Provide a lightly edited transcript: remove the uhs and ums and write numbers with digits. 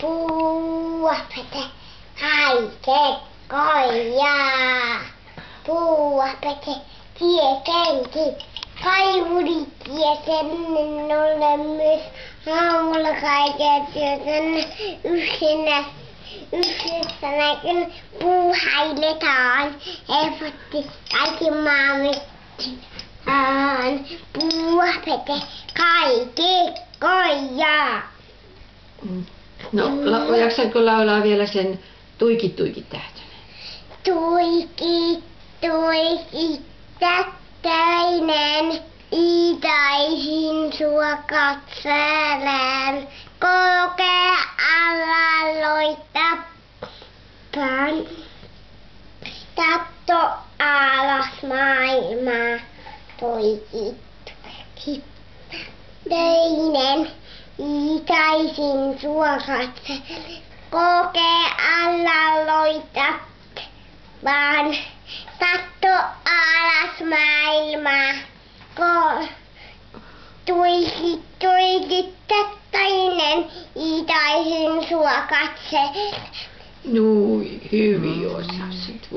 Puuapete haikekkoja. Puuapete tietenkin. Kaivurit sen olen myös aamulla kaiken työtön yhdessä näkyn puuhailetaan. Helpotti kaikki maamittaan. Puuapete haikekkoja. No, jaksatko laulaa vielä sen tuikit tuikit tähtönen? Tuikit tuikit tähtöinen, itaisin sua katselen. Korkealla loittapan, katso alas maailmaa. Tuikit tuikit tähtöinen, itaisin sua katselen. Korkealla loittapan, katso alas maailmaa. Tuikit tuikit tähtöinen, itaisin sua katselen. Nui, hyvin osasit.